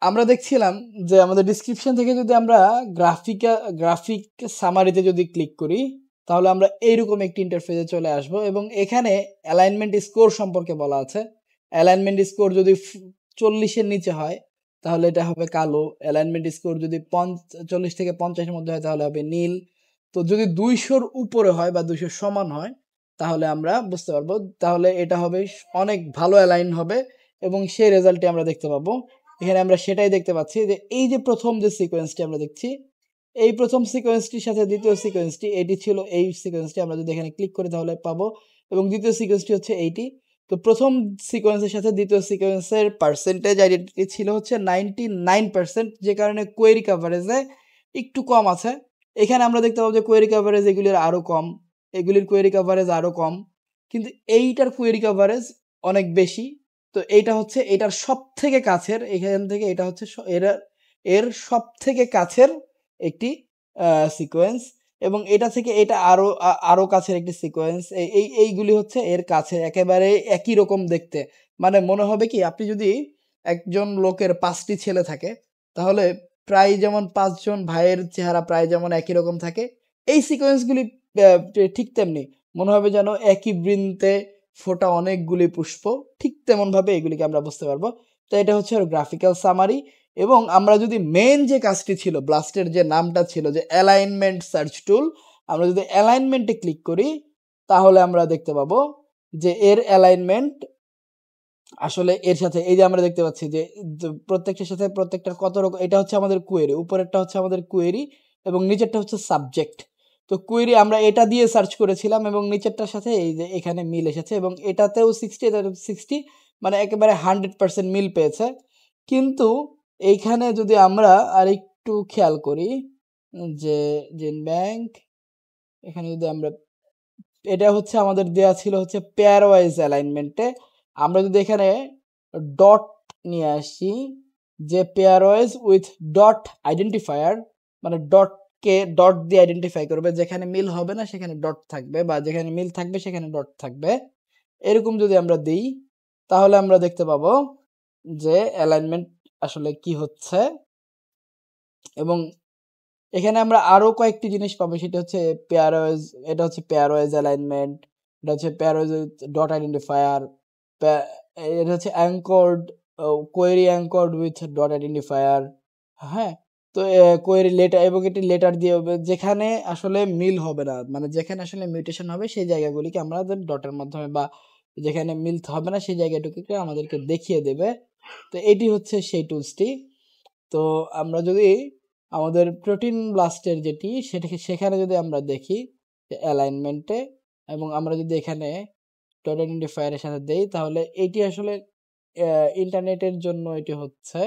আমরা দেখছিলাম যে আমাদের ডিসক্রিপশন থেকে যদি আমরা গ্রাফিক সামারিতে যদি ক্লিক করি তাহলে আমরা এইরকম একটি ইন্টারফেসে চলে আসব এবং এখানে অ্যালাইনমেন্ট স্কোর সম্পর্কে বলা আছে। অ্যালাইনমেন্ট স্কোর যদি 40-এর নিচে হয় তাহলে এটা হবে কালো। অ্যালাইনমেন্ট স্কোর যদি 40 থেকে 50-এর মধ্যে হয় তাহলে হবে নীল। তো যদি 200-র উপরে হয় বা 200 সমান হয় তাহলে আমরা বুঝতে পারবো তাহলে এটা হবে অনেক ভালো অ্যালাইন হবে এবং সেই রেজাল্টটি আমরা দেখতে পাবো। এখানে আমরা সেটাই দেখতে পাচ্ছি যে এই যে প্রথম যে সিকোয়েন্সটি আমরা দেখছি, এই প্রথম সিকোয়েন্সটির সাথে দ্বিতীয় সিকোয়েন্সটি, এটি ছিল এই সিকোয়েন্সটি, আমরা যদি এখানে ক্লিক করি তাহলে পাবো এবং দ্বিতীয় সিকোয়েন্সটি হচ্ছে এইটি। তো প্রথম সিকোয়েন্সের সাথে দ্বিতীয় সিকোয়েন্সের পার্সেন্টেজ আইডেন্টিটি ছিল হচ্ছে 99%, যে কারণে কোয়েরি কভারেজে একটু কম আছে। এখানে আমরা দেখতে পাবো যে কোয়েরি কভারেজ এগুলির আরও কম, এগুলির কোয়েরি কভারেজ আরও কম, কিন্তু এইটার কোয়েরি কভারেজ অনেক বেশি। তো এইটা হচ্ছে এটার সব থেকে কাছের, এখান থেকে এটা হচ্ছে এর সব থেকে কাছের একটি সিকোয়েন্স এবং এটা থেকে এটা আরো কাছের একটি সিকোয়েন্স। এইগুলি হচ্ছে এর কাছে, একেবারে একই রকম দেখতে। মানে মনে হবে কি আপনি যদি একজন লোকের 5টি ছেলে থাকে তাহলে প্রায় যেমন 5জন ভাইয়ের চেহারা প্রায় যেমন একই রকম থাকে, এই সিকোয়েন্সগুলি ঠিক তেমনি মনে হবে যেন একই বৃন্তে ফোটা অনেকগুলি পুষ্প, ঠিক তেমন ভাবে এগুলিকে আমরা বুঝতে পারবো। তো এটা হচ্ছে ওর গ্রাফিক্যাল সামারি। এবং আমরা যদি মেন যে কাজটি ছিল, ব্লাস্টের যে নামটা ছিল যে অ্যালাইনমেন্ট সার্চ টুল, আমরা যদি অ্যালাইনমেন্টে ক্লিক করি তাহলে আমরা দেখতে পাবো যে এর অ্যালাইনমেন্ট আসলে এর সাথে এই যে আমরা দেখতে পাচ্ছি যে প্রত্যেকটার সাথে প্রত্যেকটার কত রকম, এটা হচ্ছে আমাদের কোয়েরি, উপরেরটা হচ্ছে আমাদের কোয়েরি এবং নিচেরটা হচ্ছে সাবজেক্ট। তো কোয়েরি আমরা এটা দিয়ে সার্চ করেছিলাম এবং নিচেরটার সাথে এই যে এখানে মিল এসেছে এবং এটাতেও 60, এটাতেও 60, মানে একেবারে 100% মিল পেয়েছে। কিন্তু এইখানে যদি আমরা আর একটু খেয়াল করি যে জেন ব্যাংক, এখানে যদি আমরা, এটা হচ্ছে আমাদের দেয়া ছিল হচ্ছে পেয়ার ওয়াইজ অ্যালাইনমেন্টে, আমরা যদি এখানে ডট নিয়ে আসি যে pair wise with dot identifier, মানে ডট দিয়ে আইডেন্টিফাই করবে, যেখানে মিল হবে না সেখানে ডট থাকবে বা যেখানে মিল থাকবে সেখানে ডট থাকবে, এরকম যদি আমরা দিই তাহলে আমরা দেখতে পাবো যে অ্যালাইনমেন্ট আসলে কি হচ্ছে। এবং এখানে আমরা আরো কয়েকটি জিনিস পাবো, সেটা হচ্ছে পেয়ার ওয়াইজ, এটা হচ্ছে পেয়ার ওয়াইজ অ্যালাইনমেন্ট, এটা হচ্ছে পেয়ার ওয়াইজ ডট আইডেন্টিফায়ার, এটা হচ্ছে anchored, query anchored with dot identifier. হ্যাঁ, তো কোয়েরি লেটার, এবং এটি লেটার দিয়ে হবে, যেখানে আসলে মিল হবে না, মানে যেখানে আসলে মিউটেশন হবে সেই জায়গাগুলিকে আমরা ডটের মাধ্যমে, বা যেখানে মিল হবে না সেই জায়গাটুকুকে আমাদেরকে দেখিয়ে দেবে। তো এটি হচ্ছে সেই টুলসটি। তো আমরা যদি আমাদের প্রোটিন ব্লাস্টের যেটি সেটাকে সেখানে যদি আমরা দেখি অ্যালাইনমেন্টে এবং আমরা যদি এখানে ডট আইডেন্টিফায়ারের সাথে দেই তাহলে এটি আসলে ইন্টারনেটের জন্য এটি হচ্ছে